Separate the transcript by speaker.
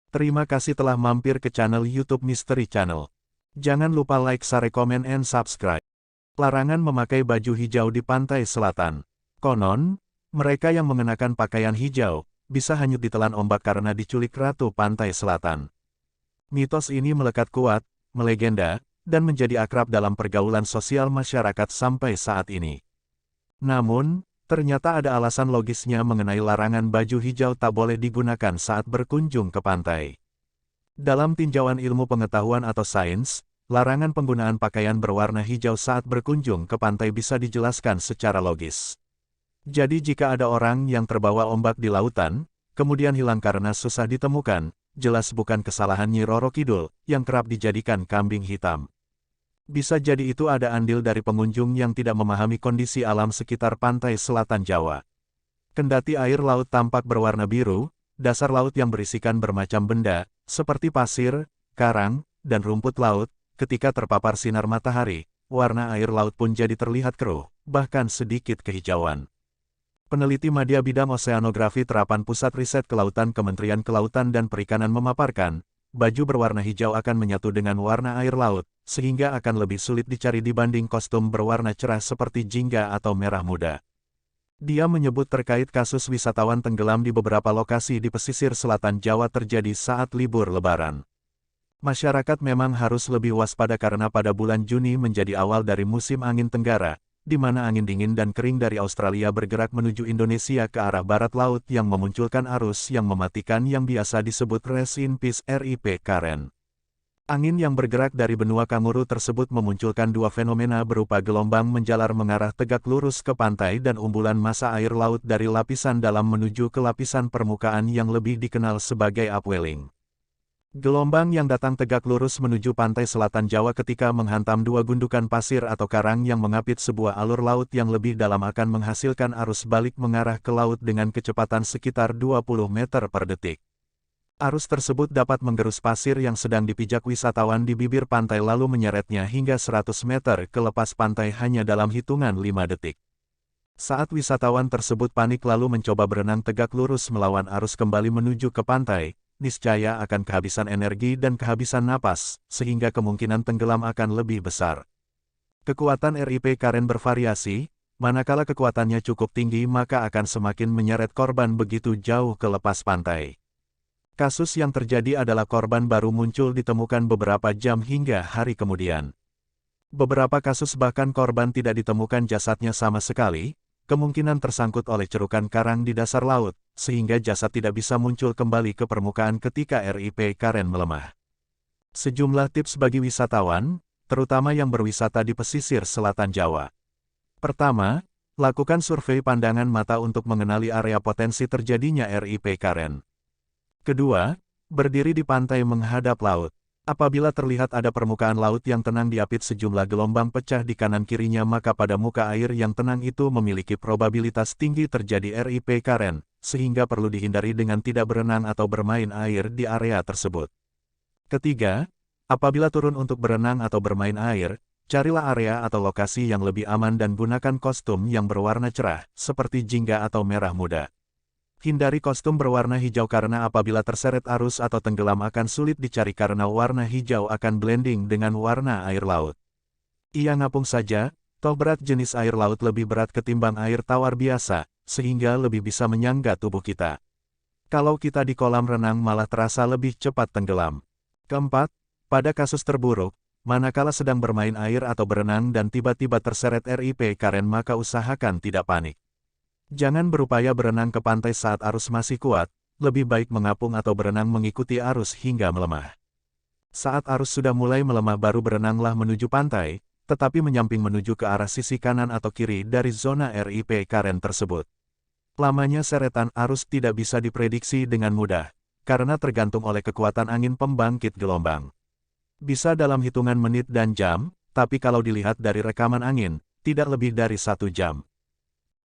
Speaker 1: Terima kasih telah mampir ke channel YouTube Mystery Channel. Jangan lupa like, share, comment, and subscribe. Larangan memakai baju hijau di pantai selatan. Konon, mereka yang mengenakan pakaian hijau, bisa hanyut ditelan ombak karena diculik ratu pantai selatan. Mitos ini melekat kuat, melegenda, dan menjadi akrab dalam pergaulan sosial masyarakat sampai saat ini. Namun, ternyata ada alasan logisnya mengenai larangan baju hijau tak boleh digunakan saat berkunjung ke pantai. Dalam tinjauan ilmu pengetahuan atau sains, larangan penggunaan pakaian berwarna hijau saat berkunjung ke pantai bisa dijelaskan secara logis. Jadi jika ada orang yang terbawa ombak di lautan, kemudian hilang karena susah ditemukan, jelas bukan kesalahan Nyi Roro Kidul, yang kerap dijadikan kambing hitam. Bisa jadi itu ada andil dari pengunjung yang tidak memahami kondisi alam sekitar pantai selatan Jawa. Kendati air laut tampak berwarna biru, dasar laut yang berisikan bermacam benda, seperti pasir, karang, dan rumput laut, ketika terpapar sinar matahari, warna air laut pun jadi terlihat keruh, bahkan sedikit kehijauan. Peneliti Madya Bidang Oseanografi Terapan Pusat Riset Kelautan Kementerian Kelautan dan Perikanan memaparkan, baju berwarna hijau akan menyatu dengan warna air laut, sehingga akan lebih sulit dicari dibanding kostum berwarna cerah seperti jingga atau merah muda. Dia menyebut terkait kasus wisatawan tenggelam di beberapa lokasi di pesisir selatan Jawa terjadi saat libur Lebaran. Masyarakat memang harus lebih waspada karena pada bulan Juni menjadi awal dari musim angin tenggara, di mana angin dingin dan kering dari Australia bergerak menuju Indonesia ke arah barat laut yang memunculkan arus yang mematikan yang biasa disebut Rest in Peace RIP Current. Angin yang bergerak dari benua Kanguru tersebut memunculkan dua fenomena berupa gelombang menjalar mengarah tegak lurus ke pantai dan umbulan massa air laut dari lapisan dalam menuju ke lapisan permukaan yang lebih dikenal sebagai upwelling. Gelombang yang datang tegak lurus menuju pantai selatan Jawa ketika menghantam dua gundukan pasir atau karang yang mengapit sebuah alur laut yang lebih dalam akan menghasilkan arus balik mengarah ke laut dengan kecepatan sekitar 20 meter per detik. Arus tersebut dapat menggerus pasir yang sedang dipijak wisatawan di bibir pantai lalu menyeretnya hingga 100 meter ke lepas pantai hanya dalam hitungan 5 detik. Saat wisatawan tersebut panik lalu mencoba berenang tegak lurus melawan arus kembali menuju ke pantai, niscaya akan kehabisan energi dan kehabisan napas, sehingga kemungkinan tenggelam akan lebih besar. Kekuatan RIP Current bervariasi, manakala kekuatannya cukup tinggi maka akan semakin menyeret korban begitu jauh ke lepas pantai. Kasus yang terjadi adalah korban baru muncul ditemukan beberapa jam hingga hari kemudian. Beberapa kasus bahkan korban tidak ditemukan jasadnya sama sekali, kemungkinan tersangkut oleh cerukan karang di dasar laut, sehingga jasad tidak bisa muncul kembali ke permukaan ketika RIP Current melemah. Sejumlah tips bagi wisatawan, terutama yang berwisata di pesisir selatan Jawa. Pertama, lakukan survei pandangan mata untuk mengenali area potensi terjadinya RIP Current. Kedua, berdiri di pantai menghadap laut. Apabila terlihat ada permukaan laut yang tenang diapit sejumlah gelombang pecah di kanan kirinya maka pada muka air yang tenang itu memiliki probabilitas tinggi terjadi RIP Current, sehingga perlu dihindari dengan tidak berenang atau bermain air di area tersebut. Ketiga, apabila turun untuk berenang atau bermain air, carilah area atau lokasi yang lebih aman dan gunakan kostum yang berwarna cerah, seperti jingga atau merah muda. Hindari kostum berwarna hijau karena apabila terseret arus atau tenggelam akan sulit dicari karena warna hijau akan blending dengan warna air laut. Ia ngapung saja, toh berat jenis air laut lebih berat ketimbang air tawar biasa, sehingga lebih bisa menyangga tubuh kita. Kalau kita di kolam renang malah terasa lebih cepat tenggelam. Keempat, pada kasus terburuk, manakala sedang bermain air atau berenang dan tiba-tiba terseret RIP Current maka usahakan tidak panik. Jangan berupaya berenang ke pantai saat arus masih kuat, lebih baik mengapung atau berenang mengikuti arus hingga melemah. Saat arus sudah mulai melemah baru berenanglah menuju pantai, tetapi menyamping menuju ke arah sisi kanan atau kiri dari zona RIP Current tersebut. Lamanya seretan arus tidak bisa diprediksi dengan mudah, karena tergantung oleh kekuatan angin pembangkit gelombang. Bisa dalam hitungan menit dan jam, tapi kalau dilihat dari rekaman angin, tidak lebih dari 1 jam.